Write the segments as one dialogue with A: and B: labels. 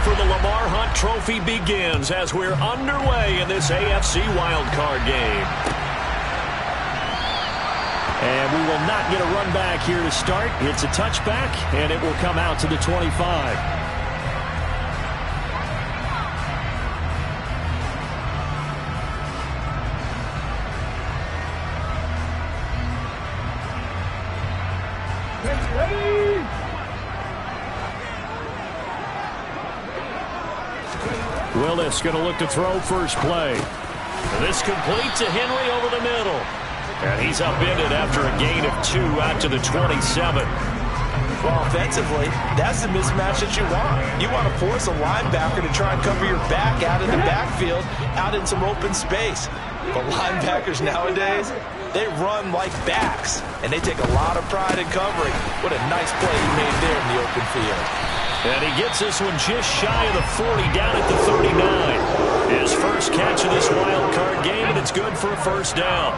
A: for the Lamar Hunt Trophy begins as we're underway in this AFC Wildcard game. And we will not get a run back here to start. It's a touchback, and it will come out to the 25. Willis going to look to throw first play. This complete to Henry over the middle. And he's upended after a gain of 2 out to the 27.
B: Well, offensively, that's the mismatch that you want. You want to force a linebacker to try and cover your back out in the backfield, out in some open space. But linebackers nowadays, they run like backs, and they take a lot of pride in covering. What a nice play he made there in the open field.
A: And he gets this one just shy of the 40, down at the 39. His first catch of this wild card game, and it's good for a first down.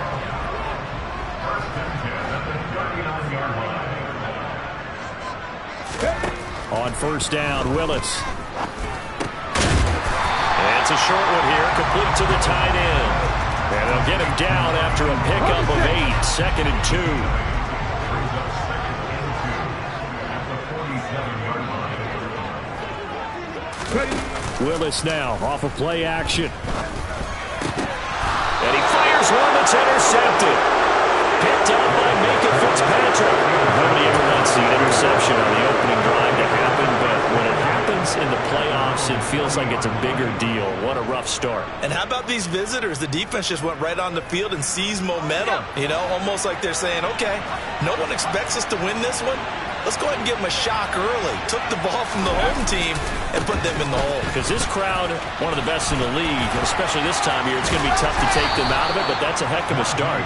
A: On first down, Willis. And it's a short one here, complete to the tight end. And they'll get him down after a pickup of 8, 2nd and 2. Willis now off of play action. And he fires one that's intercepted. Picked up by Micah Fitzpatrick. Nobody ever wants the interception on the opening drive to happen, but when it happens in the playoffs, it feels like it's a bigger deal. What a rough start.
B: And how about these visitors? The defense just went right on the field and seized momentum. You know, almost like they're saying, okay, no one expects us to win this one. Let's go ahead and give them a shock early. Took the ball from the home team and put them in the hole.
A: Because this crowd, one of the best in the league, especially this time of year, it's going to be tough to take them out of it, but that's a heck of a start.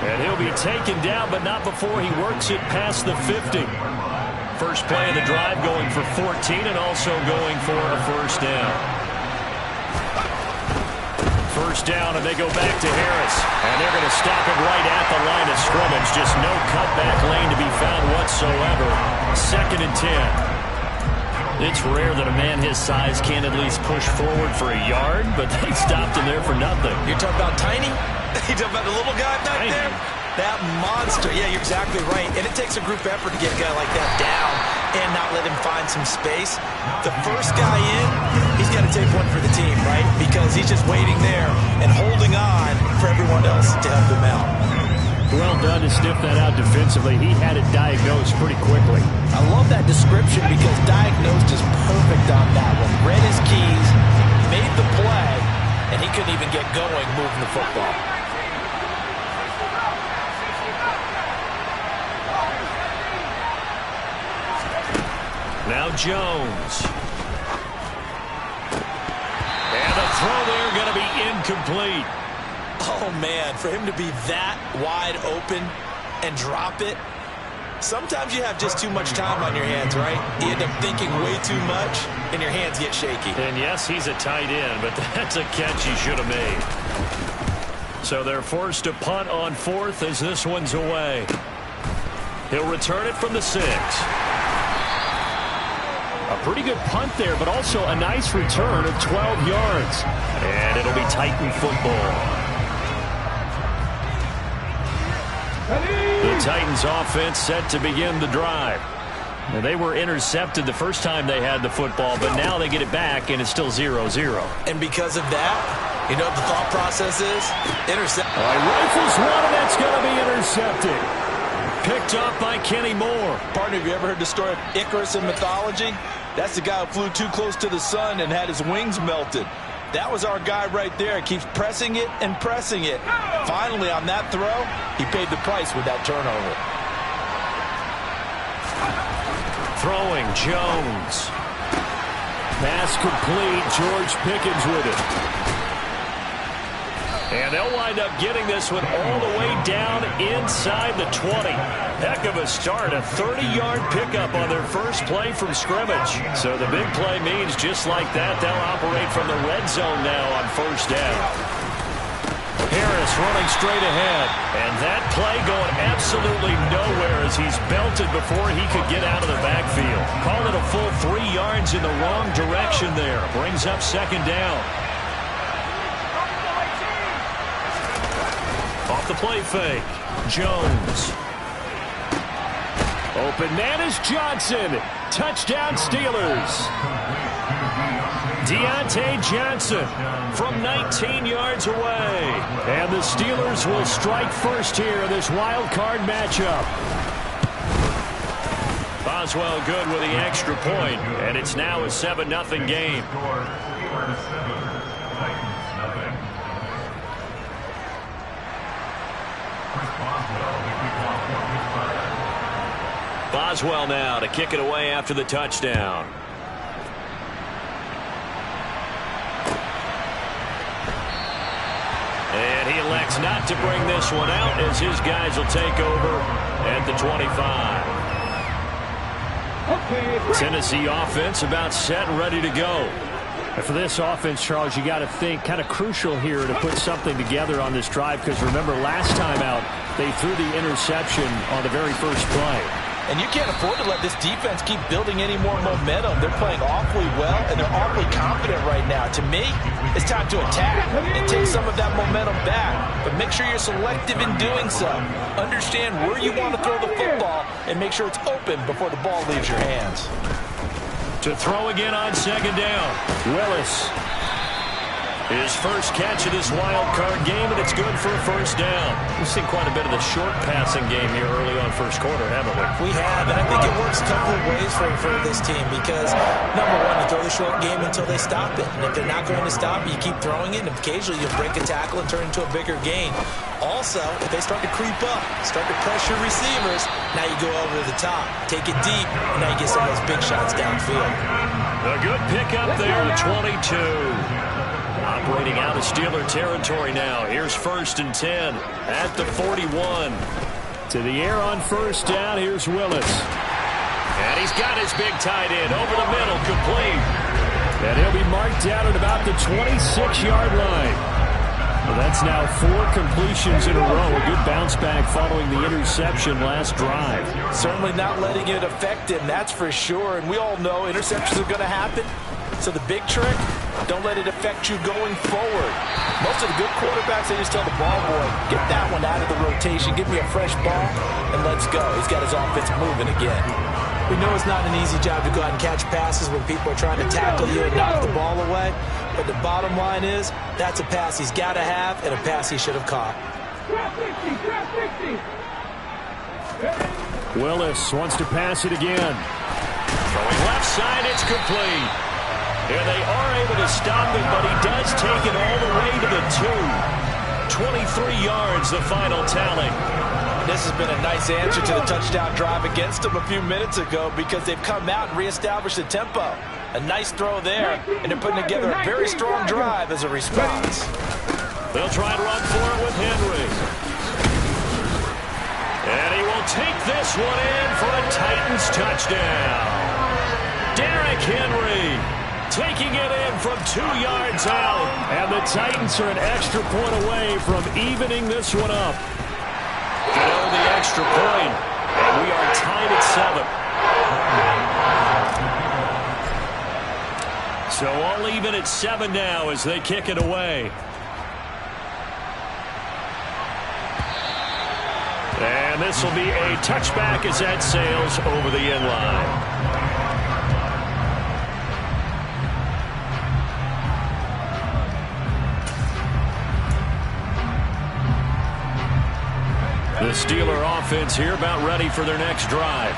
A: And he'll be taken down, but not before he works it past the 50. First play of the drive going for 14 and also going for a first down. First down, and they go back to Harris. And they're going to stop it right at the line of scrimmage. Just no cutback lane to be found whatsoever. 2nd and 10. It's rare that a man his size can't at least push forward for a yard, but they stopped him there for nothing.
B: You're talking about tiny? You're talking about the little guy back there? That monster. Yeah, you're exactly right. And it takes a group effort to get a guy like that down and not let him find some space. The first guy in, he's got to take one for the team, right? Because he's just waiting there and holding on for everyone else to help him out.
A: Well done to sniff that out defensively. He had it diagnosed pretty quickly.
B: I love that description because diagnosed is perfect on that one. Read his keys, made the play, and he couldn't even get going moving the football.
A: Now Jones. And the throw there going to be incomplete.
B: Oh, man, for him to be that wide open and drop it, sometimes you have just too much time on your hands, right? You end up thinking way too much, and your hands get shaky.
A: And, yes, he's a tight end, but that's a catch he should have made. So they're forced to punt on 4th as this one's away. He'll return it from the 6. A pretty good punt there, but also a nice return of 12 yards. And it'll be Titan football. The Titans offense set to begin the drive. Now, they were intercepted the first time they had the football, but now they get it back, and it's still 0-0.
B: And because of that, you know what the thought process is? Intercept.
A: Rifles one, and that's going to be intercepted. Picked up by Kenny Moore.
B: Partner, have you ever heard the story of Icarus in mythology? That's the guy who flew too close to the sun and had his wings melted. That was our guy right there. Keeps pressing it and pressing it. Finally, on that throw, he paid the price with that turnover.
A: Throwing, Jones. Pass complete. George Pickens with it. And they'll wind up getting this one all the way down inside the 20. Heck of a start, a 30-yard pickup on their first play from scrimmage. So the big play means just like that, they'll operate from the red zone now on first down. Harris running straight ahead, and that play going absolutely nowhere as he's belted before he could get out of the backfield. Call it a full 3 yards in the wrong direction there. Brings up second down. Off the play fake. Jones. Open man is Johnson. Touchdown Steelers. Deontay Johnson from 19 yards away. And the Steelers will strike first here in this wild card matchup. Boswell good with the extra point, and it's now a 7-0 game. Boswell now to kick it away after the touchdown. And he elects not to bring this one out as his guys will take over at the 25. Tennessee offense about set and ready to go.
C: And for this offense, Charles, you got to think kind of crucial here to put something together on this drive, because remember last time out they threw the interception on the very first play.
B: And you can't afford to let this defense keep building any more momentum. They're playing awfully well, and they're awfully confident right now. To me, it's time to attack and take some of that momentum back. But make sure you're selective in doing so. Understand where you want to throw the football and make sure it's open before the ball leaves your hands.
A: To throw again on second down. Willis. His first catch of this wild card game, and it's good for a first down. We've seen quite a bit of the short passing game here early on first quarter, haven't we?
B: We have, and I think it works a couple of ways for this team because, number one, you throw the short game until they stop it. And if they're not going to stop it, you keep throwing it, and occasionally you'll break a tackle and turn into a bigger gain. Also, if they start to creep up, start to pressure receivers, now you go over the top, take it deep, and now you get some of those big shots downfield.
A: A good pickup there at 22. Operating out of Steeler territory now. Here's 1st and 10 at the 41.
C: To the air on first down. Here's Willis.
A: And he's got his big tight end over the middle, complete.
C: And he'll be marked down at about the 26-yard line. Well, that's now 4 completions in a row. A good bounce back following the interception last drive.
B: Certainly not letting it affect him, that's for sure. And we all know interceptions are going to happen. So the big trick, don't let it affect you going forward. Most of the good quarterbacks, they just tell the ball boy, get that one out of the rotation, give me a fresh ball, and let's go. He's got his offense moving again. We know it's not an easy job to go out and catch passes when people are trying to tackle you and knock the ball away. But the bottom line is, that's a pass he's got to have and a pass he should have caught.
C: Willis wants to pass it again.
A: Throwing left side, it's complete. And they are able to stop it, but he does take it all the way to the 2. 23 yards, the final tally.
B: This has been a nice answer to the touchdown drive against them a few minutes ago because they've come out and reestablished the tempo. A nice throw there, and they're putting together a very strong drive as a response.
A: They'll try to run for it with Henry. And he will take this one in for a Titans touchdown. Derrick Henry taking it in from 2 yards out.
C: And the Titans are an extra point away from evening this one up.
A: Get over the extra point, and we are tied at 7. So all even at 7 now as they kick it away. And this will be a touchback as that sails over the end line. The Steeler offense here about ready for their next drive.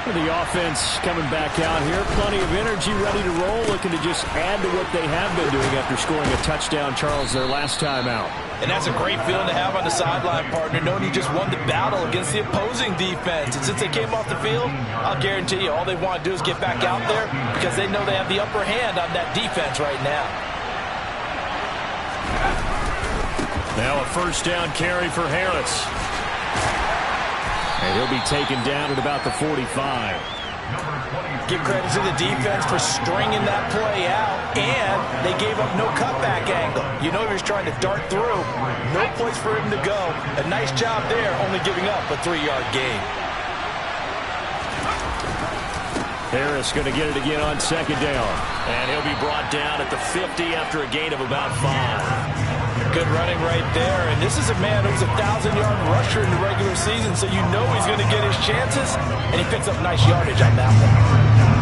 C: The offense coming back out here. Plenty of energy, ready to roll, looking to just add to what they have been doing after scoring a touchdown, Charles, their last time out.
B: And that's a great feeling to have on the sideline, partner, knowing you just won the battle against the opposing defense. And since they came off the field, I'll guarantee you all they want to do is get back out there because they know they have the upper hand on that defense right now.
A: Now a first down carry for Harris.
C: And he'll be taken down at about the 45.
B: Give credit to the defense for stringing that play out, and they gave up no cutback angle. You know he was trying to dart through. No place for him to go. A nice job there, only giving up a 3-yard gain.
C: Harris going to get it again on second down.
A: And he'll be brought down at the 50 after a gain of about 5.
B: Good running right there. And this is a man who was a 1,000-yard rusher in the regular season, so you know he's going to get his chances. And he picks up nice yardage on that one.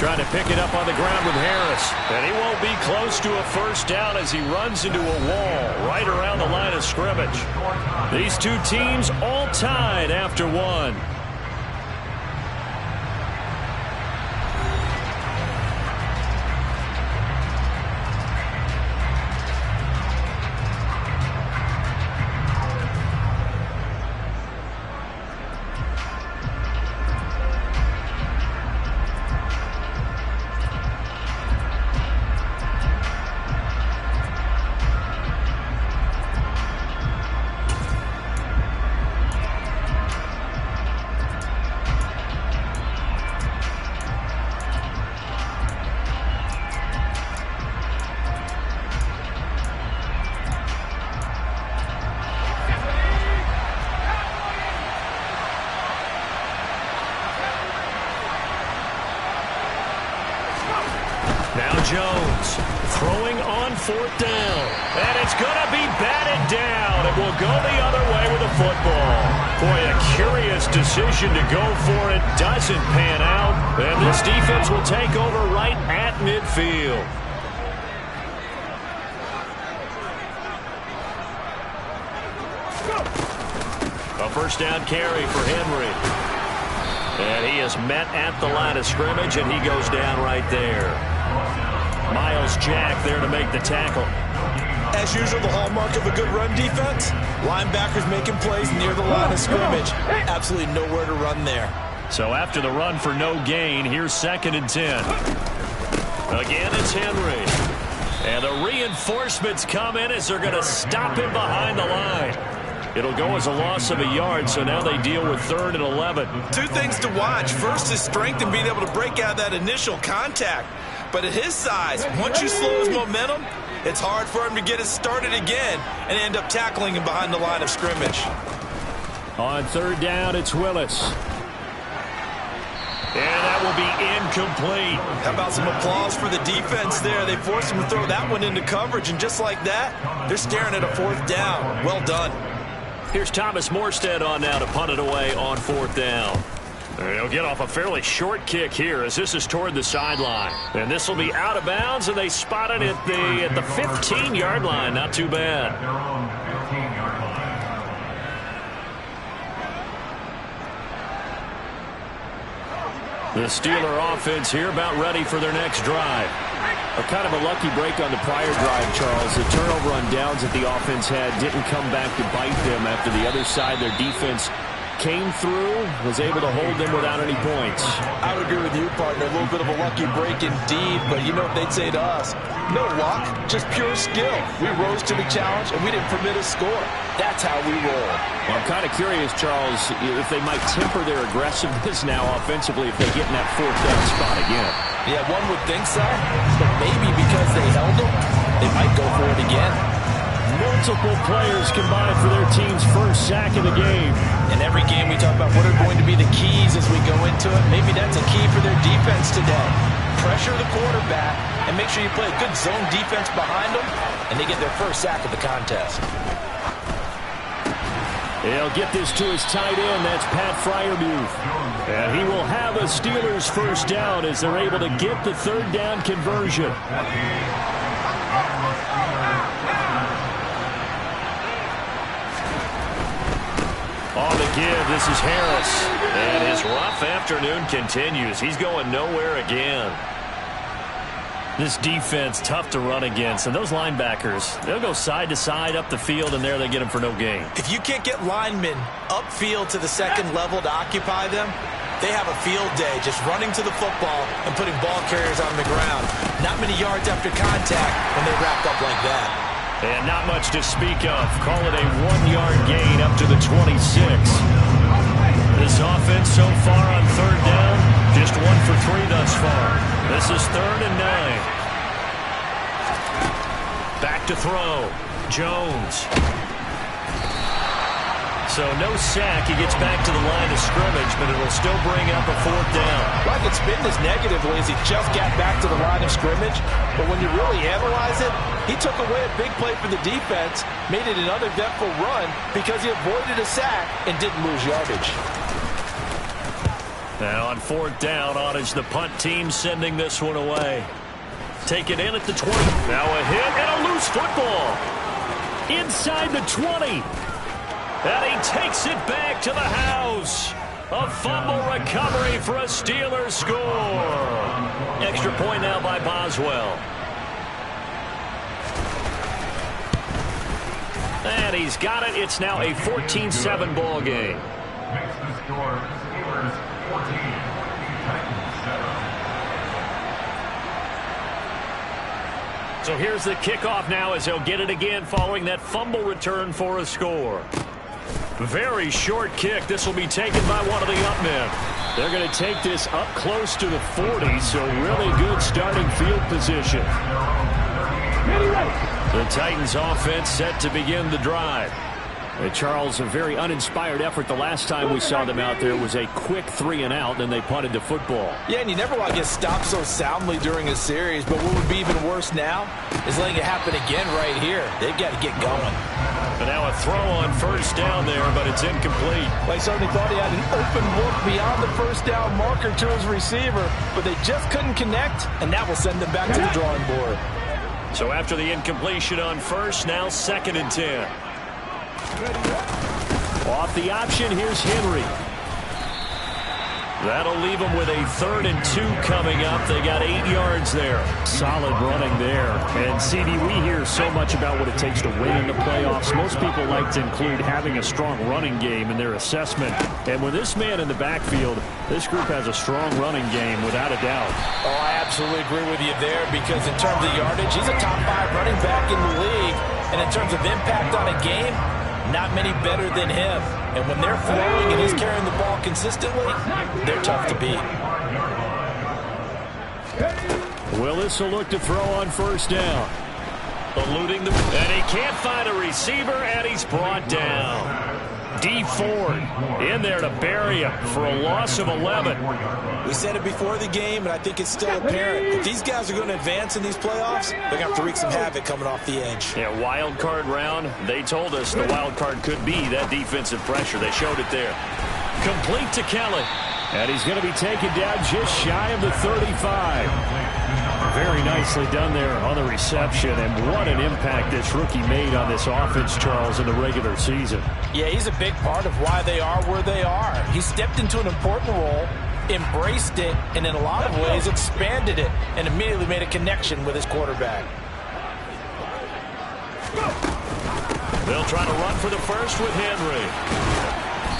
C: Trying to pick it up on the ground with Harris.
A: And he won't be close to a first down as he runs into a wall right around the line of scrimmage. These two teams all tied after one. Jones throwing on fourth down. And it's going to be batted down. It will go the other way with the football. Boy, a curious decision to go for it. Doesn't pan out. And this defense will take over right at midfield. A first down carry for Henry. And he is met at the line of scrimmage, and he goes down right there. Miles Jack there to make the tackle.
B: As usual, the hallmark of a good run defense, linebackers making plays near the line of scrimmage. Absolutely nowhere to run there.
A: So after the run for no gain, here's 2nd and 10. Again, it's Henry. And the reinforcements come in as they're going to stop him behind the line. It'll go as a loss of a yard, so now they deal with 3rd and 11.
B: Two things to watch. First is strength and being able to break out that initial contact. But at his size, once you slow his momentum, it's hard for him to get it started again and end up tackling him behind the line of scrimmage.
C: On 3rd down, it's Willis.
A: And that will be incomplete.
B: How about some applause for the defense there? They forced him to throw that one into coverage, and just like that, they're staring at a 4th down. Well done.
A: Here's Thomas Morstead on now to punt it away on 4th down. They'll get off a fairly short kick here as this is toward the sideline. And this will be out of bounds, and they spot it at the 15-yard line. Not too bad. The Steeler offense here about ready for their next drive.
C: A kind of a lucky break on the prior drive, Charles. The turnover on downs that the offense had didn't come back to bite them after the other side. Their defense came through, was able to hold them without any points.
B: I would agree with you, partner. A little bit of a lucky break indeed, but you know what they'd say to us? No luck, just pure skill. We rose to the challenge, and we didn't permit a score. That's how we roll.
C: Well, I'm kind of curious, Charles, if they might temper their aggressiveness now offensively if they get in that 4th down spot again.
B: Yeah, one would think so, but maybe because they held them, they might go for it again.
C: Multiple players combined for their team's first sack of the game.
B: In every game we talk about what are going to be the keys as we go into it. Maybe that's a key for their defense today. Pressure the quarterback and make sure you play a good zone defense behind them, and they get their first sack of the contest.
C: He'll get this to his tight end. That's Pat Freiermuth. And he will have a Steelers first down as they're able to get the 3rd down conversion.
A: On the give, this is Harris. And his rough afternoon continues. He's going nowhere again. This defense, tough to run against. And those linebackers, they'll go side to side up the field, and there they get them for no gain.
B: If you can't get linemen upfield to the 2nd level to occupy them, they have a field day just running to the football and putting ball carriers on the ground. Not many yards after contact when they wrap up like that.
A: And not much to speak of. Call it a 1-yard gain up to the 26. This offense so far on third down, just 1 for 3 thus far. This is 3rd and 9. Back to throw. Jones. So no sack. He gets back to the line of scrimmage, but it'll still bring up a 4th down.
B: Well, I could spin this negatively as he just got back to the line of scrimmage. But when you really analyze it, he took away a big play for the defense, made it an uneventful run because he avoided a sack and didn't lose yardage.
A: Now on 4th down, on is the punt team sending this one away. Take it in at the 20. Now a hit and a loose football. Inside the 20. And he takes it back to the house. A fumble recovery for a Steelers score. Extra point now by Boswell. And he's got it. It's now a 14-7 ball game.
D: Makes the score Steelers 14, Titans 7.
A: So here's the kickoff now as they'll get it again following that fumble return for a score. Very short kick. This will be taken by one of the up men. They're going to take this up close to the 40, so really good starting field position. The Titans offense set to begin the drive. Charles, a very uninspired effort the last time we saw them out there was a quick 3-and-out, and they punted the football.
B: Yeah, and you never want to get stopped so soundly during a series, but what would be even worse now is letting it happen again right here. They've got to get going.
A: But now a throw on 1st down there, but it's incomplete.
B: Well, he certainly thought he had an open look beyond the 1st down marker to his receiver, but they just couldn't connect, and that will send them back to the drawing board.
A: So after the incompletion on 1st, now 2nd and 10. Off the option, here's Henry. That'll leave them with a 3rd and 2 coming up. They got 8 yards there.
C: Solid running there. And, CD, we hear so much about what it takes to win in the playoffs. Most people like to include having a strong running game in their assessment. And with this man in the backfield, this group has a strong running game without a doubt.
B: Oh, I absolutely agree with you there because in terms of yardage, he's a top 5 running back in the league. And in terms of impact on a game, not many better than him. And when they're flowing and he's carrying the ball consistently, they're tough to beat.
A: Willis will look to throw on 1st down. Eluding the... And he can't find a receiver, and he's brought down. D. Ford in there to bury him for a loss of 11.
B: We said it before the game, and I think it's still apparent. If these guys are going to advance in these playoffs, they're going to have to wreak some havoc coming off the edge.
A: Yeah, wild card round. They told us the wild card could be that defensive pressure. They showed it there. Complete to Kelly.
C: And he's going to be taken down just shy of the 35. Very nicely done there on the reception, and what an impact this rookie made on this offense, Charles, in the regular season.
B: Yeah, he's a big part of why they are where they are. He stepped into an important role, embraced it, and in a lot of ways expanded it, and immediately made a connection with his quarterback.
A: They'll try to run for the 1st with Henry.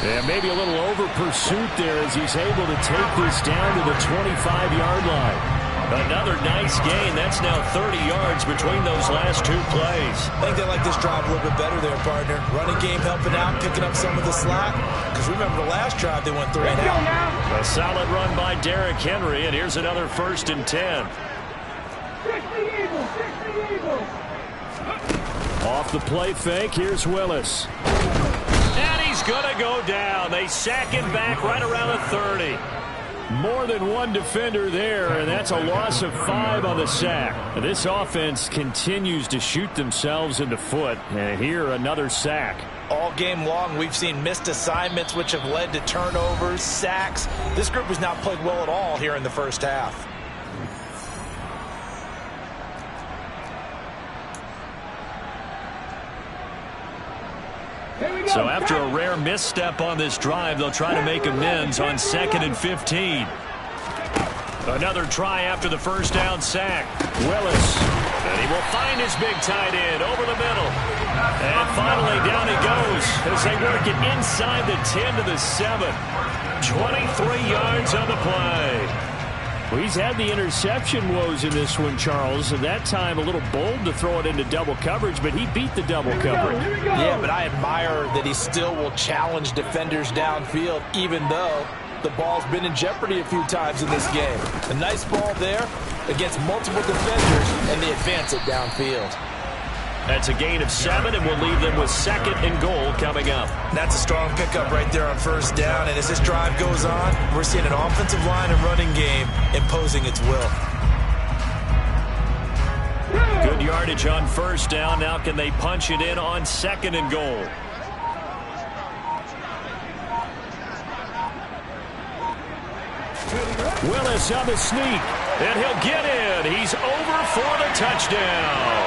C: Yeah, maybe a little over pursuit there as he's able to take this down to the 25-yard line.
A: Another nice gain. That's now 30 yards between those last 2 plays.
B: I think they like this drive a little bit better there, partner. Running game helping out, picking up some of the slack. Because remember the last drive, they went 3-and-out.
A: A solid run by Derrick Henry, and here's another 1st and 10.
C: Off the play fake, here's Willis.
A: And he's going to go down. They sack him back right around the 30.
C: More than one defender there, and that's a loss of 5 on the sack. This offense continues to shoot themselves in the foot, and here another sack.
B: All game long, we've seen missed assignments, which have led to turnovers, sacks. This group has not played well at all here in the 1st half.
A: So after a rare misstep on this drive, they'll try to make amends on 2nd and 15. Another try after the 1st down sack. Willis. And he will find his big tight end over the middle. And finally down he goes as they work it inside the 10 to the 7. 23 yards on the play.
C: Well, he's had the interception woes in this one, Charles, and that time a little bold to throw it into double coverage, but he beat the double coverage.
B: Yeah, but I admire that he still will challenge defenders downfield, even though the ball's been in jeopardy a few times in this game. A nice ball there against multiple defenders, and they advance it downfield.
A: That's a gain of 7, and we'll leave them with 2nd and goal coming up.
B: That's a strong pickup right there on first down, and as this drive goes on, we're seeing an offensive line and running game imposing its will.
A: Good yardage on first down. Now can they punch it in on 2nd and goal? Willis on the sneak, and he'll get in. He's over for the touchdown.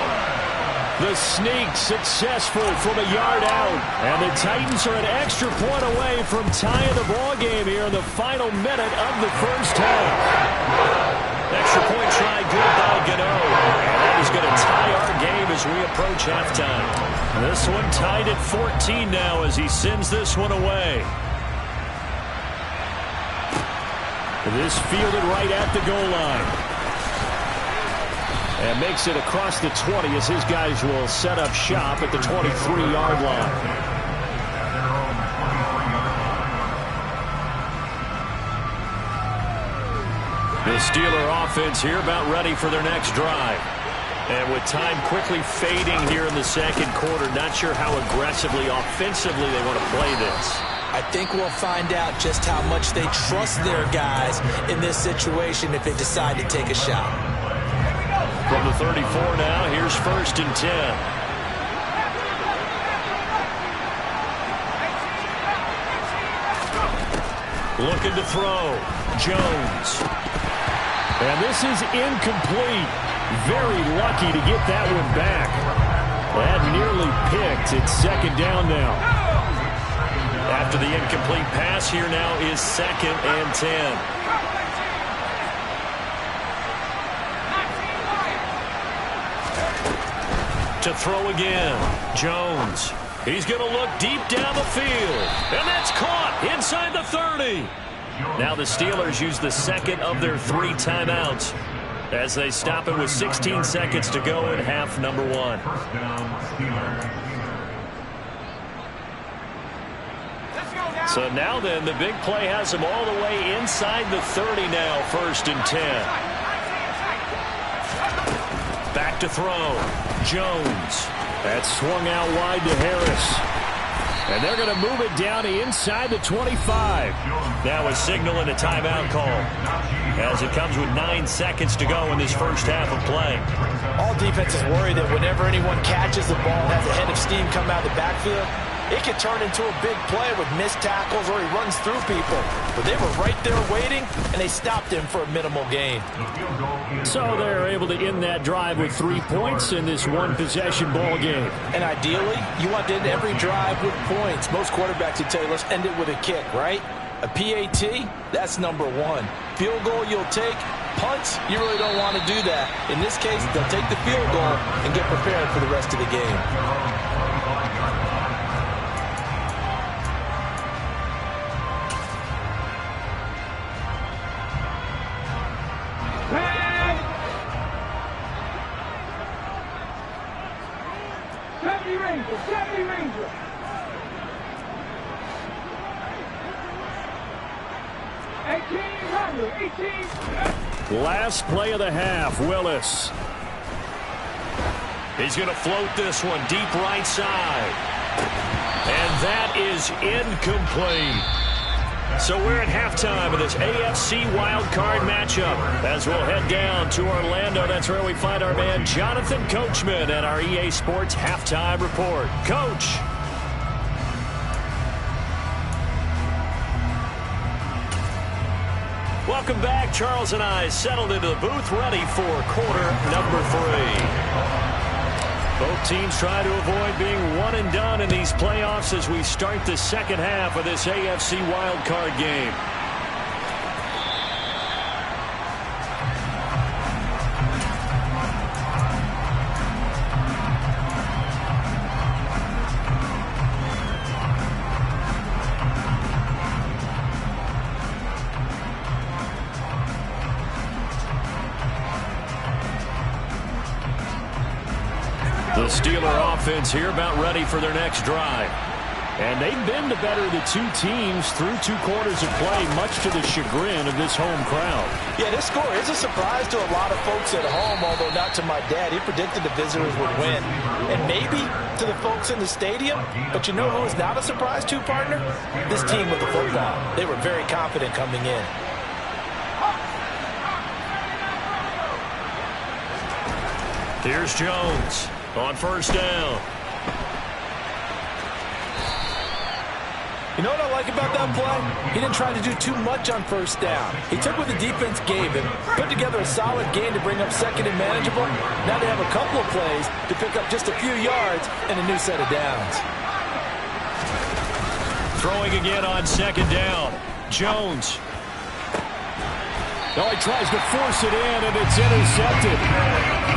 A: The sneak successful from a yard out. And the Titans are an extra point away from tying the ball game here in the final minute of the first half. Extra point try good by Gano. And that is going to tie our game as we approach halftime. This one tied at 14 now as he sends this one away. This fielded right at the goal line. And makes it across the 20 as his guys will set up shop at the 23-yard line. The Steeler offense here about ready for their next drive. And with time quickly fading here in the second quarter, not sure how aggressively, offensively they want to play this.
B: I think we'll find out just how much they trust their guys in this situation if they decide to take a shot.
A: From the 34 now, here's 1st and 10. Looking to throw. Jones. And this is incomplete. Very lucky to get that one back. That nearly picked. It's 2nd down now. After the incomplete pass, here now is 2nd and 10. To throw again. Jones. He's going to look deep down the field. And that's caught inside the 30. Now the Steelers use the 2nd of their 3 timeouts as they stop it with 16 seconds to go in half number 1. So now then, the big play has them all the way inside the 30 now, 1st and 10. Back to throw. Jones. That's swung out wide to Harris. And they're going to move it down to inside the 25. Now a signal and a timeout call as it comes with 9 seconds to go in this first half of play.
B: All defenses worry that whenever anyone catches the ball and has a head of steam come out of the backfield, it could turn into a big play with missed tackles or he runs through people. But they were right there waiting, and they stopped him for a minimal gain.
C: So they're able to end that drive with 3 points in this one-possession ball game.
B: And ideally, you want to end every drive with points. Most quarterbacks would tell you, let's end it with a kick, right? A PAT, that's number 1. Field goal you'll take. Punts, you really don't want to do that. In this case, they'll take the field goal and get prepared for the rest of the game.
C: Last play of the half, Willis.
A: He's going to float this one deep right side. And that is incomplete. So we're at halftime of this AFC Wildcard matchup as we'll head down to Orlando. That's where we find our man Jonathan Coachman at our EA Sports Halftime Report. Coach. Welcome back. Charles and I settled into the booth ready for quarter number 3. Both teams try to avoid being one and done in these playoffs as we start the second half of this AFC wildcard game. The Steeler offense here about ready for their next drive.
C: And they've been the better of the two teams through 2 quarters of play, much to the chagrin of this home crowd.
B: Yeah, this score is a surprise to a lot of folks at home, although not to my dad. He predicted the visitors would win. And maybe to the folks in the stadium. But you know who is not a surprise to, partner? This team with the football. They were very confident coming in.
A: Here's Jones on first down.
B: You know what I like about that play? He didn't try to do too much on first down. He took what the defense gave him, put together a solid game to bring up second and manageable. Now they have a couple of plays to pick up just a few yards and a new set of downs.
A: Throwing again on second down. Jones.
C: Now he tries to force it in, and it's intercepted.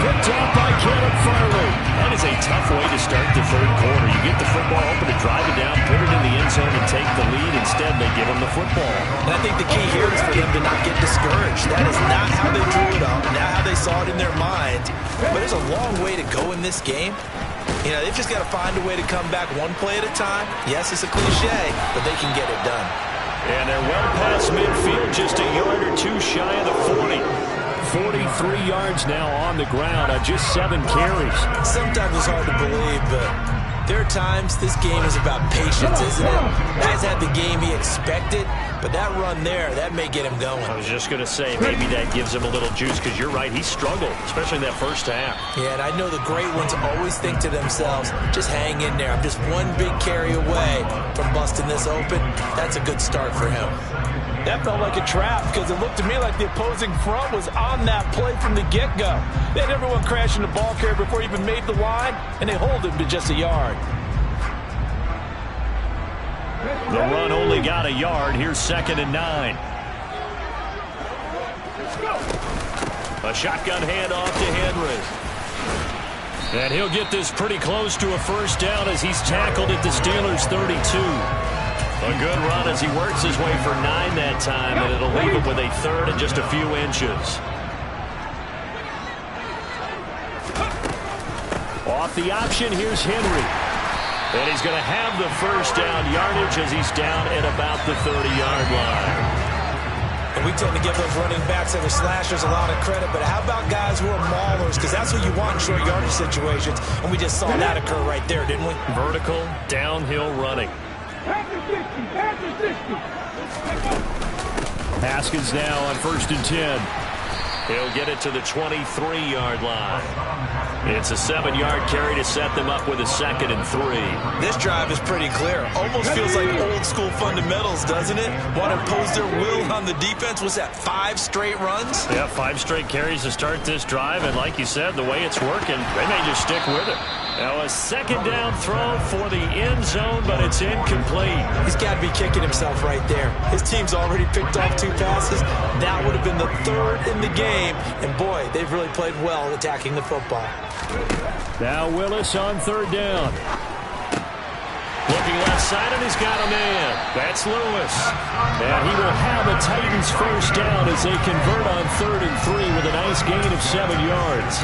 C: Picked up by Caleb Farley.
A: That is a tough way to start the third quarter. You get the football open to drive it down, put it in the end zone, and take the lead. Instead, they give them the football.
B: And I think the key here is for them to not get discouraged. That is not how they drew it up, not how they saw it in their mind. But there's a long way to go in this game. You know, they've just got to find a way to come back one play at a time. Yes, it's a cliche, but they can get it done.
A: And they're well past midfield, just a yard or two shy of the 40.
C: 43 yards now on the ground on just 7 carries.
B: Sometimes it's hard to believe, but there are times this game is about patience, isn't it? Has had the game he expected, but that run there, that may get him going.
A: I was just going to say, maybe that gives him a little juice, because you're right, he struggled, especially in that first half.
B: Yeah, and I know the great ones always think to themselves, just hang in there. I'm just one big carry away from busting this open. That's a good start for him. That felt like a trap, because it looked to me like the opposing front was on that play from the get-go. They had everyone crashing the ball carrier before he even made the line, and they hold him to just a yard.
A: The run only got a yard. Here's 2nd and 9. A shotgun handoff to Henry. And he'll get this pretty close to a first down as he's tackled at the Steelers' 32. A good run as he works his way for 9 that time, and it'll leave him with a third and just a few inches.
C: Off the option, here's Henry.
A: And he's going to have the first down yardage as he's down at about the 30-yard line.
B: And we tend to give those running backs and the slashers a lot of credit, but how about guys who are maulers? Because that's what you want in short yardage situations, and we just saw that occur right there, didn't we?
A: Vertical, downhill running.
C: Haskins now on 1st and 10.
A: He'll get it to the 23-yard line. It's a 7-yard carry to set them up with a 2nd and 3.
B: This drive is pretty clear. Almost feels like old school fundamentals, doesn't it? Want to impose their will on the defense. Was that 5 straight runs?
A: Yeah, 5 straight carries to start this drive. And like you said, the way it's working, they may just stick with it. Now a 2nd down throw for the end zone, but it's incomplete.
B: He's got to be kicking himself right there. His team's already picked off 2 passes. That would have been the 3rd in the game. And boy, they've really played well attacking the football.
C: Now Willis on 3rd down.
A: Looking left side, and he's got a man. That's Lewis.
C: And he will have a Titans first down as they convert on 3rd and 3 with a nice gain of 7 yards.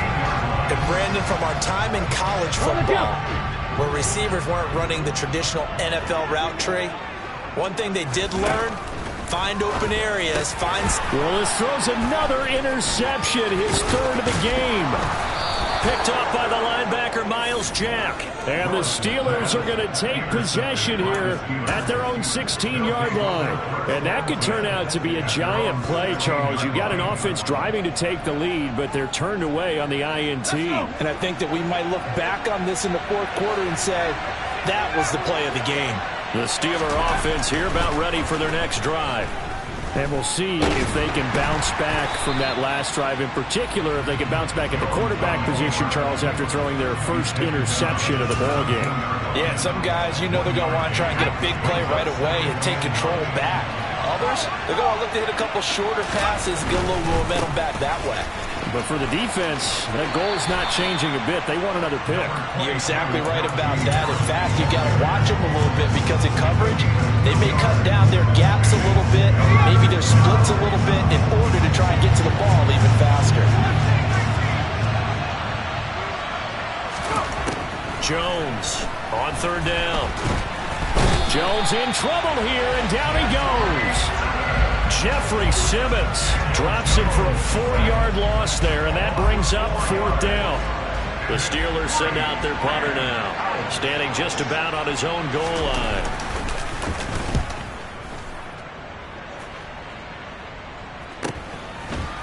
B: And Brandon, from our time in college football, where receivers weren't running the traditional NFL route tree, one thing they did learn, find open areas,
C: Willis throws another interception, his 3rd of the game.
A: Picked up by the linebacker, Miles Jack.
C: And the Steelers are going to take possession here at their own 16-yard line. And that could turn out to be a giant play, Charles. You got an offense driving to take the lead, but they're turned away on the INT.
B: And I think that we might look back on this in the 4th quarter and say, that was the play of the game.
A: The Steeler offense here about ready for their next drive.
C: And we'll see if they can bounce back from that last drive. In particular, if they can bounce back at the quarterback position, Charles, after throwing their first interception of the ball game.
B: Yeah, some guys, you know they're going to want to try and get a big play right away and take control back. Others, they're going to look to hit a couple shorter passes and get a little momentum back that way.
C: But for the defense, that goal is not changing a bit. They want another pick.
B: You're exactly right about that. In fact, you've got to watch them a little bit because in coverage, they may cut down their gaps a little bit, maybe their splits a little bit in order to try and get to the ball even faster.
A: Jones on third down. Jones in trouble here, and down he goes. Jeffrey Simmons drops him for a 4-yard loss there, and that brings up fourth down. The Steelers send out their punter now, standing just about on his own goal line.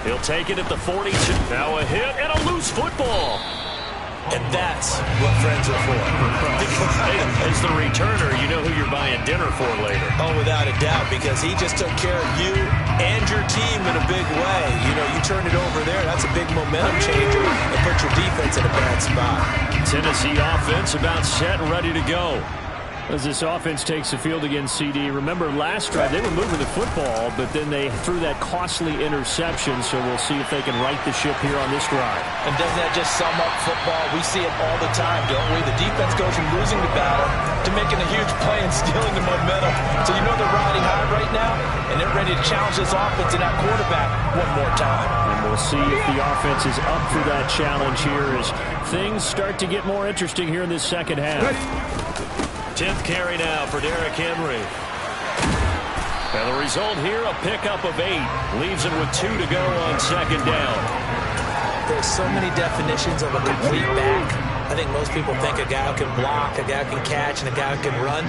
A: He'll take it at the 42. Now a hit and a loose football.
B: And that's what friends are for.
A: As the returner, you know who you're buying dinner for later.
B: Oh, without a doubt, because he just took care of you and your team in a big way. You know, you turn it over there, that's a big momentum changer and put your defense in a bad spot.
A: Tennessee offense about set and ready to go. As this offense takes the field against CD, remember last drive they were moving the football, but then they threw that costly interception, so we'll see if they can right the ship here on this drive.
B: And doesn't that just sum up football? We see it all the time, don't we? The defense goes from losing the battle to making a huge play and stealing the momentum. So you know they're riding high right now, and they're ready to challenge this offense and that quarterback one more time.
A: And we'll see if the offense is up for that challenge here as things start to get more interesting here in this second half. 10th carry now for Derrick Henry. And the result here, a pickup of 8. Leaves him with 2 to go on second down.
B: There's so many definitions of a complete back. I think most people think a guy who can block, a guy who can catch, and a guy who can run.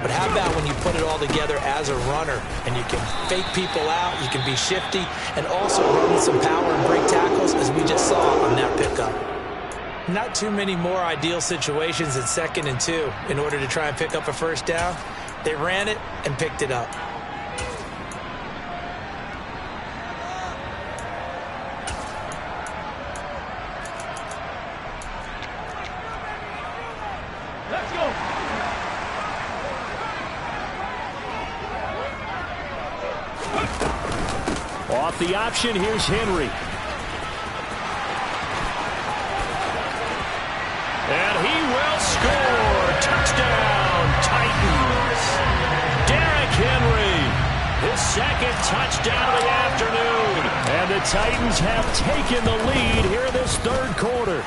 B: But how about when you put it all together as a runner and you can fake people out, you can be shifty, and also run with some power and break tackles, as we just saw on that pickup. Not too many more ideal situations in 2nd and 2 in order to try and pick up a first down. They ran it and picked it up.
C: Let's go.
A: Off the option, here's Henry. And he will score. Touchdown, Titans. Derrick Henry, his 2nd touchdown of the afternoon. And the Titans have taken the lead here in this 3rd quarter.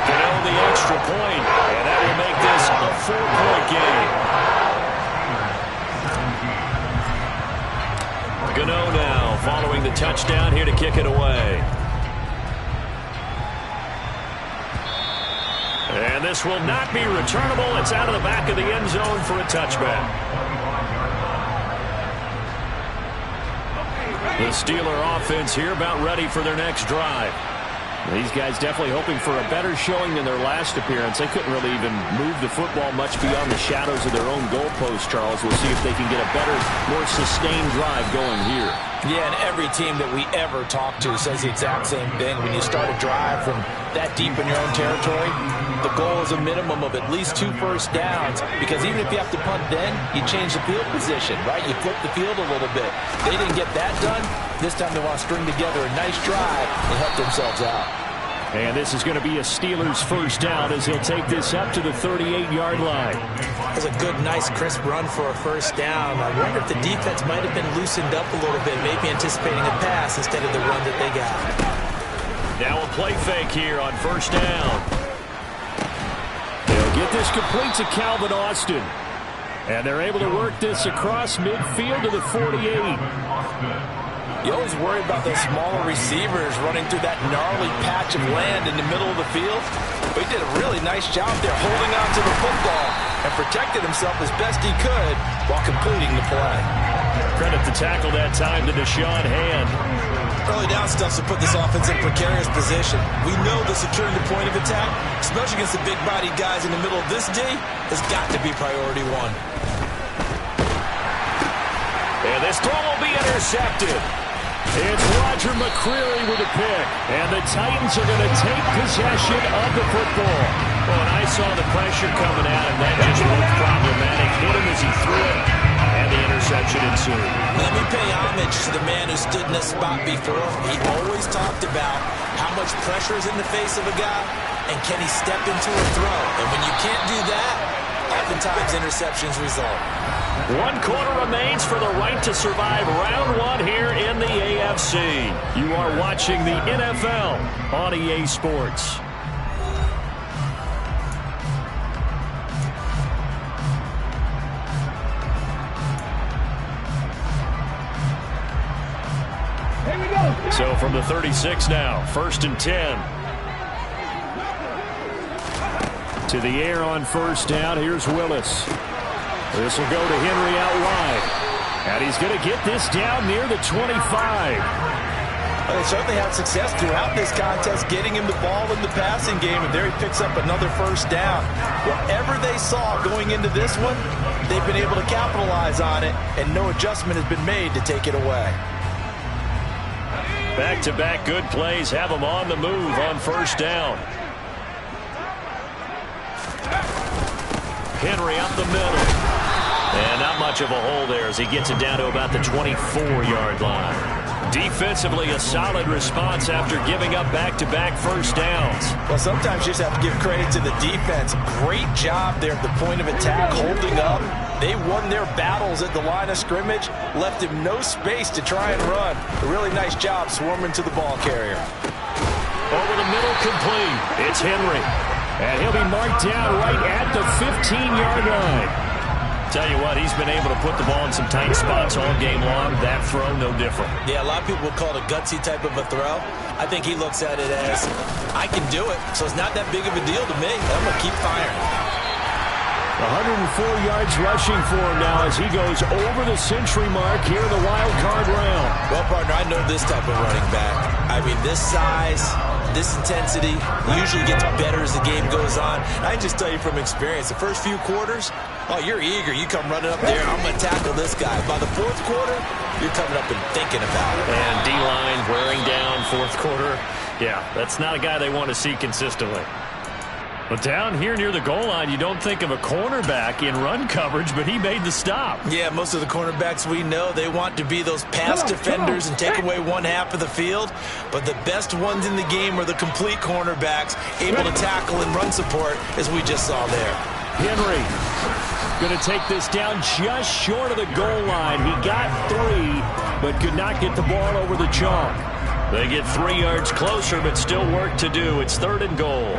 A: Gano the extra point, and that will make this a 4-point game. Gano now following the touchdown here to kick it away. And this will not be returnable. It's out of the back of the end zone for a touchback. The Steeler offense here about ready for their next drive. These guys definitely hoping for a better showing than their last appearance. They couldn't really even move the football much beyond the shadows of their own goalpost, Charles. We'll see if they can get a better, more sustained drive going here.
B: Yeah, and every team that we ever talk to says the exact same thing. When you start a drive from that deep in your own territory, the goal is a minimum of at least 2 first downs, because even if you have to punt then, you change the field position, right? You flip the field a little bit. They didn't get that done. This time they want to string together a nice drive and help themselves out.
A: And this is going to be a Steelers first down as he'll take this up to the 38-yard line.
B: That's a good, nice, crisp run for a first down. I wonder if the defense might have been loosened up a little bit, maybe anticipating a pass instead of the run that they got.
A: Now a play fake here on first down. They'll get this complete to Calvin Austin. And they're able to work this across midfield to the 48.
B: You always worry about those smaller receivers running through that gnarly patch of land in the middle of the field. But he did a really nice job there holding on to the football and protected himself as best he could while completing the play.
A: Credit the tackle that time to Deshaun Hand.
B: Early down stuff to put this offense in precarious position. We know that securing the point of attack, especially against the big-bodied guys in the middle of this D, has got to be priority 1.
A: And this throw will be intercepted. It's Roger McCreary with a pick. And the Titans are going to take possession of the football. Well, and I saw the pressure coming at him. That just looked problematic. Hit him as he threw it. And the interception ensued.
B: Let me pay homage to the man who stood in this spot before. He always talked about how much pressure is in the face of a guy and can he step into a throw. And when you can't do that, oftentimes interceptions result.
A: 1 quarter remains for the right to survive round 1 here in the AFC. You are watching the NFL on EA Sports. from the 36 now. 1st and 10.
C: To the air on 1st down. Here's Willis. This will go to Henry out wide. And he's going to get this down near the 25.
B: Well, they certainly had success throughout this contest getting him the ball in the passing game, and there he picks up another 1st down. Whatever they saw going into this one, they've been able to capitalize on it, and no adjustment has been made to take it away.
A: Back-to-back good plays have him on the move on 1st down. Henry up the middle. And not much of a hole there as he gets it down to about the 24-yard line. Defensively, a solid response after giving up back-to-back 1st downs.
B: Well, sometimes you just have to give credit to the defense. Great job there at the point of attack, holding up. They won their battles at the line of scrimmage, left him no space to try and run. A really nice job swarming to the ball carrier.
A: Over the middle, complete. It's Henry.
C: And he'll be marked down right at the 15-yard line.
A: Tell you what, he's been able to put the ball in some tight spots all game long. That throw, no different.
B: Yeah, a lot of people would call it a gutsy type of a throw. I think he looks at it as, I can do it, so it's not that big of a deal to me. I'm going to keep firing.
C: 104 yards rushing for him now as he goes over the century mark here in the wild card round.
B: Well, partner, I know this type of running back. I mean, this size, this intensity usually gets better as the game goes on. I can just tell you from experience, the first few quarters, oh, you're eager. You come running up there, I'm going to tackle this guy. By the 4th quarter, you're coming up and thinking about it.
A: And D-line wearing down 4th quarter. Yeah, that's not a guy they want to see consistently. But down here near the goal line, you don't think of a cornerback in run coverage, but he made the stop.
B: Yeah, most of the cornerbacks we know, they want to be those pass defenders and take away one half of the field. But the best ones in the game are the complete cornerbacks, able to tackle and run support, as we just saw there.
C: Henry going to take this down just short of the goal line. He got 3, but could not get the ball over the chalk.
A: They get 3 yards closer, but still work to do. It's 3rd and goal.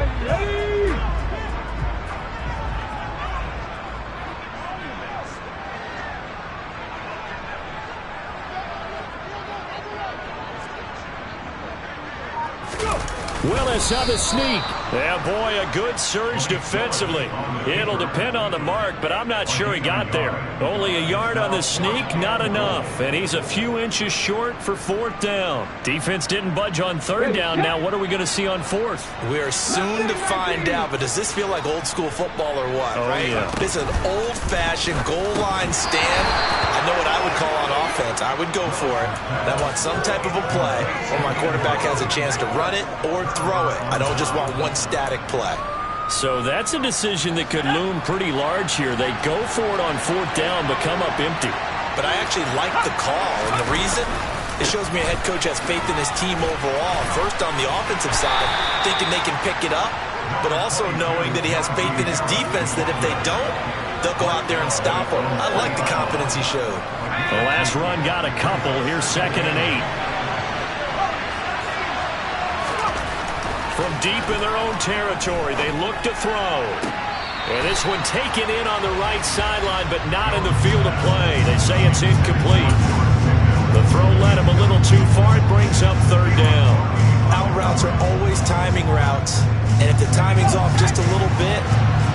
C: Willis on the sneak.
A: Yeah, boy, a good surge defensively. It'll depend on the mark, but I'm not sure he got there. Only a yard on the sneak, not enough. And he's a few inches short for 4th down. Defense didn't budge on 3rd down. Now what are we going to see on 4th?
B: We are soon to find out, but does this feel like old school football or what?
A: Oh,
B: right?
A: Yeah.
B: This is an old-fashioned goal line stand. I know what I would call on offense. I would go for it. And I want some type of a play where my quarterback has a chance to run it or throw it. I don't just want one static play.
A: So that's a decision that could loom pretty large here. They go for it on 4th down, but come up empty.
B: But I actually like the call, and the reason? It shows me a head coach has faith in his team overall. First on the offensive side, thinking they can pick it up, but also knowing that he has faith in his defense that if they don't, they'll go out there and stop him. I like the confidence he showed.
A: The last run got a couple. Here's 2nd and 8. From deep in their own territory, they look to throw. And this one taken in on the right sideline, but not in the field of play. They say it's incomplete. The throw led him a little too far. It brings up 3rd down.
B: Out routes are always timing routes. And if the timing's off just a little bit,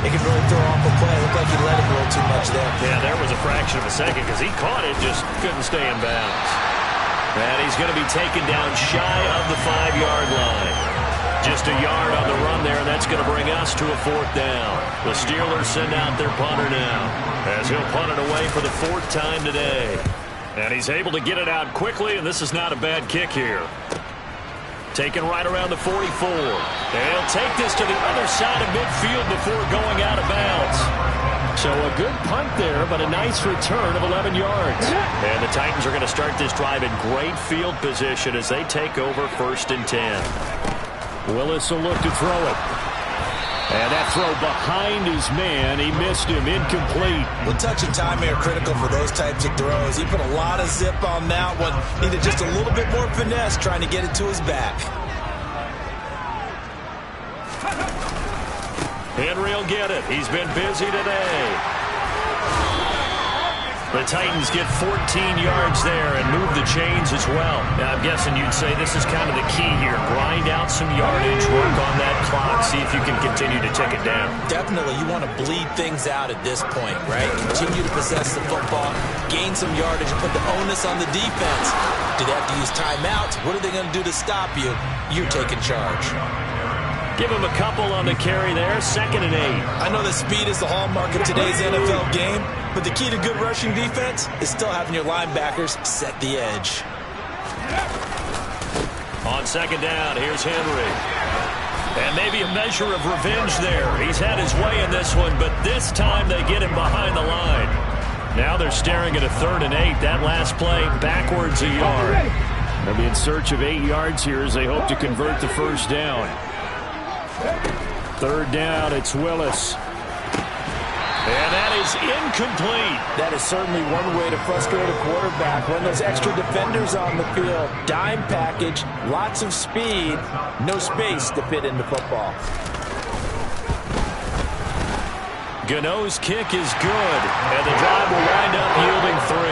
B: it can really throw off a play. It looked like he let him a little too much there.
A: Yeah, there was a fraction of a second because he caught it, just couldn't stay in bounds. And he's going to be taken down shy of the 5-yard line. Just a yard on the run there, and that's going to bring us to a 4th down. The Steelers send out their punter now, as he'll punt it away for the 4th time today. And he's able to get it out quickly, and this is not a bad kick here. Taken right around the 44. And he'll take this to the other side of midfield before going out of bounds.
C: So a good punt there, but a nice return of 11 yards.
A: And the Titans are going to start this drive in great field position as they take over 1st and 10.
C: Willis will look to throw it. And that throw behind his man. He missed him. Incomplete.
B: Well, touch and timing are critical for those types of throws. He put a lot of zip on that one. Needed just a little bit more finesse trying to get it to his back.
A: Henry will get it. He's been busy today. The Titans get 14 yards there and move the chains as well. Now, I'm guessing you'd say this is kind of the key here. Grind out some yardage, work on that clock, see if you can continue to tick it down.
B: Definitely, you want to bleed things out at this point, right? Continue to possess the football, gain some yardage, and put the onus on the defense. Do they have to use timeouts? What are they going to do to stop you? You're taking charge.
A: Give him a couple on the carry there, 2nd and 8.
B: I know that speed is the hallmark of today's NFL game, but the key to good rushing defense is still having your linebackers set the edge.
A: On 2nd down, here's Henry. And maybe a measure of revenge there. He's had his way in this one, but this time they get him behind the line. Now they're staring at a 3rd and 8. That last play backwards a yard. They'll be in search of 8 yards here as they hope to convert the first down. 3rd down, it's Willis. And that is incomplete.
E: That is certainly one way to frustrate a quarterback. Run those extra defenders on the field. Dime package, lots of speed, no space to fit into football.
A: Gano's kick is good, and the drive will wind up yielding 3.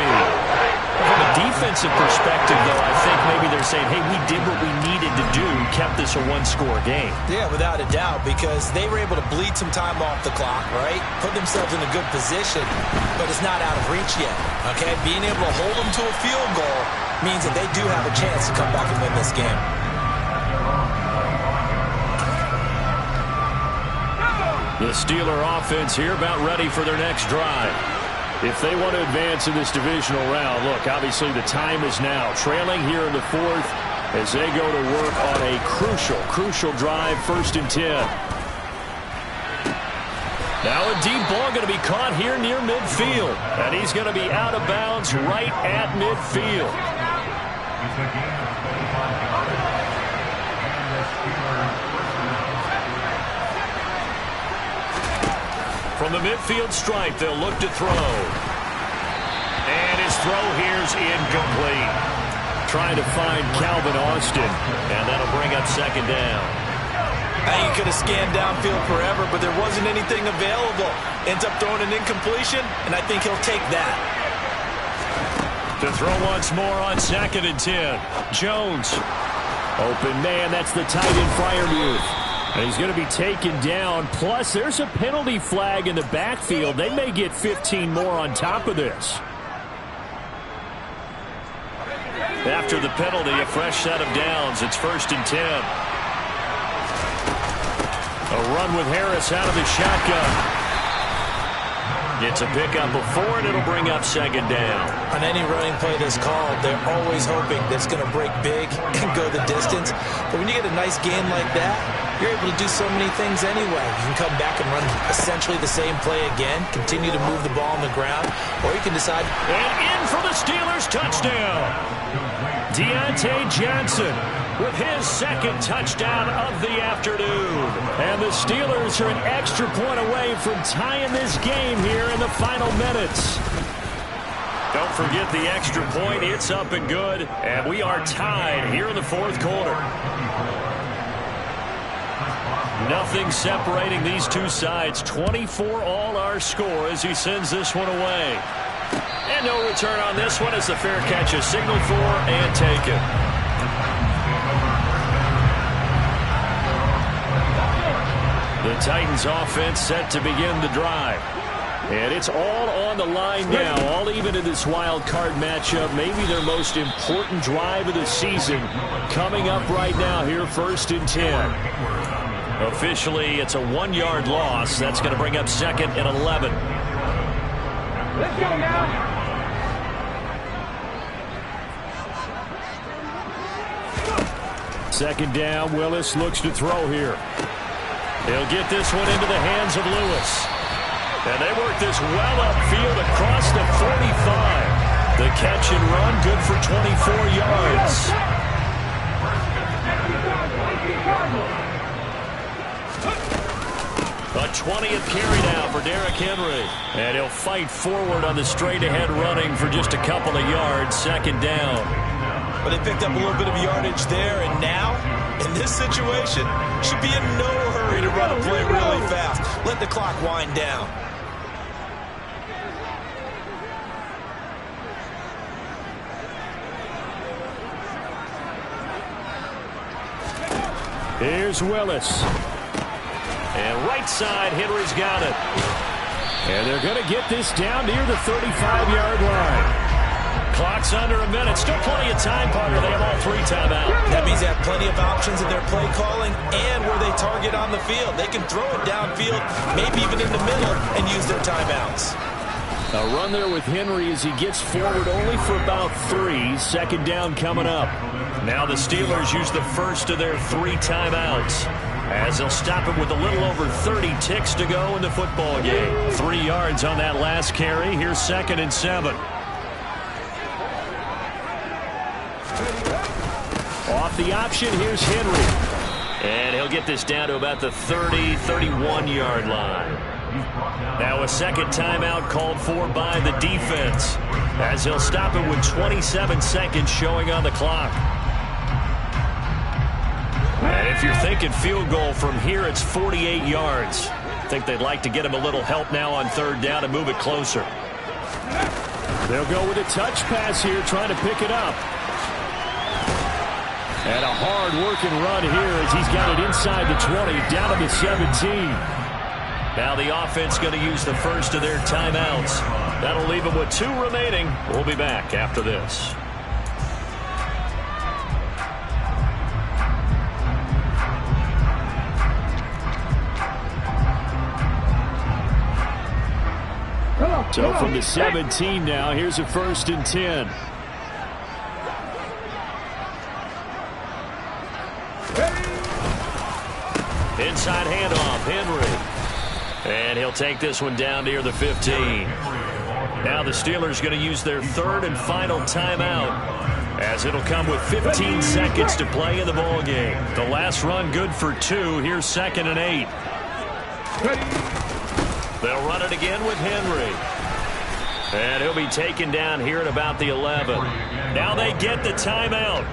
A: From a defensive perspective, though, I think maybe they're saying, hey, we did what we needed to do, kept this a one-score game.
B: Yeah, without a doubt, because they were able to bleed some time off the clock, right? Put themselves in a good position, but it's not out of reach yet, okay? Being able to hold them to a field goal means that they do have a chance to come back and win this game.
A: The Steeler offense here about ready for their next drive. If they want to advance in this divisional round, look, obviously the time is now. Trailing here in the 4th as they go to work on a crucial drive, 1st and 10. Now a deep ball going to be caught here near midfield. And he's going to be out of bounds right at midfield.
D: It's a game of 25 yards. And the Steelers
A: From the midfield stripe, they'll look to throw. And his throw here's incomplete. Trying to find Calvin Austin, and that'll bring up 2nd down.
B: Now you could have scanned downfield forever, but there wasn't anything available. Ends up throwing an incompletion, and I think he'll take that.
A: To throw once more on 2nd and 10. Jones. Open man, that's the tight end Freiermuth. And he's going to be taken down. Plus, there's a penalty flag in the backfield. They may get 15 more on top of this. After the penalty, a fresh set of downs. It's 1st and 10. A run with Harris out of the shotgun. It's a pickup of 4, and it'll bring up 2nd down.
B: On any running play that's called, they're always hoping that it's going to break big and go the distance. But when you get a nice gain like that, you're able to do so many things anyway. You can come back and run essentially the same play again, continue to move the ball on the ground, or you can decide.
A: And in for the Steelers touchdown. Deontay Johnson with his 2nd touchdown of the afternoon. And the Steelers are an extra point away from tying this game here in the final minutes. Don't forget the extra point. It's up and good. And we are tied here in the 4th quarter. Nothing separating these two sides. 24 all our score as he sends this one away. And no return on this one as the fair catch is signaled for and taken. The Titans offense set to begin the drive. And it's all on the line now, all even in this wild card matchup. Maybe their most important drive of the season coming up right now here, 1st and 10. Officially, it's a 1-yard loss. That's going to bring up 2nd and 11.
E: Let's go now.
A: Second down, Willis looks to throw here. He'll get this one into the hands of Lewis. And they work this well upfield across the 45. The catch and run, good for 24 yards. A 20th carry now for Derrick Henry. And he'll fight forward on the straight-ahead running for just a couple of yards. 2nd down.
B: But they picked up a little bit of yardage there, and now, in this situation, should be in no hurry to run a play really fast. Let the clock wind down.
A: Here's Willis. And right side, Henry's got it. And they're going to get this down near the 35-yard line. Clock's under a minute. Still plenty of time, partner. They have all 3 timeouts.
B: That means they have plenty of options in their play calling and where they target on the field. They can throw it downfield, maybe even in the middle, and use their timeouts.
C: A run there with Henry as he gets forward only for about 3. Second down coming up.
A: Now the Steelers use the first of their 3 timeouts, as they'll stop it with a little over 30 ticks to go in the football game. 3 yards on that last carry. Here's 2nd and 7.
C: Off the option, here's Henry.
A: And he'll get this down to about the 30, 31-yard line. Now a second timeout called for by the defense, as he'll stop it with 27 seconds showing on the clock. And if you're thinking field goal from here, it's 48 yards. I think they'd like to get him a little help now on 3rd down and move it closer.
C: They'll go with a touch pass here, trying to pick it up. And a hard-working run here as he's got it inside the 20, down to the 17.
A: Now the offense going to use the first of their timeouts. That'll leave them with 2 remaining. We'll be back after this.
C: So from the 17 now, here's a 1st and 10.
A: Inside handoff, Henry. And he'll take this one down near the 15. Now the Steelers going to use their 3rd and final timeout, as it'll come with 15 seconds to play in the ball game. The last run good for 2. Here's 2nd and 8. They'll run it again with Henry. And he'll be taken down here at about the 11. Now they get the timeout.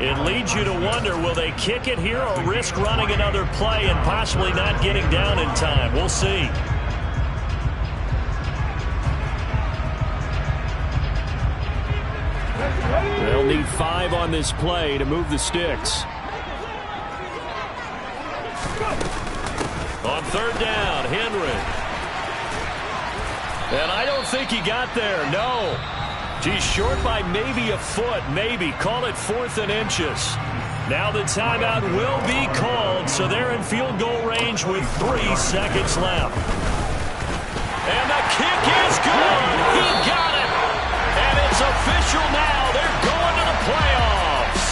A: It leads you to wonder, will they kick it here or risk running another play and possibly not getting down in time? We'll see.
C: They'll need 5 on this play to move the sticks.
A: On 3rd down, Henry. And I don't think he got there, no. He's short by maybe a foot, maybe. Call it 4th and inches. Now the timeout will be called, so they're in field goal range with 3 seconds left. And the kick is good. He got it. And it's official now. They're going to the playoffs.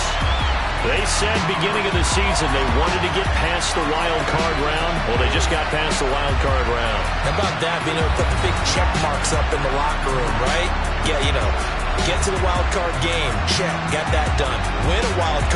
A: They said beginning of the season they wanted to get past the wild card round. Well, they just got past the wild card round.
B: How about that, being able to put the big check marks up in the locker room, right? Yeah, you know, get to the wild card game. Check, got that done. Win a wild card.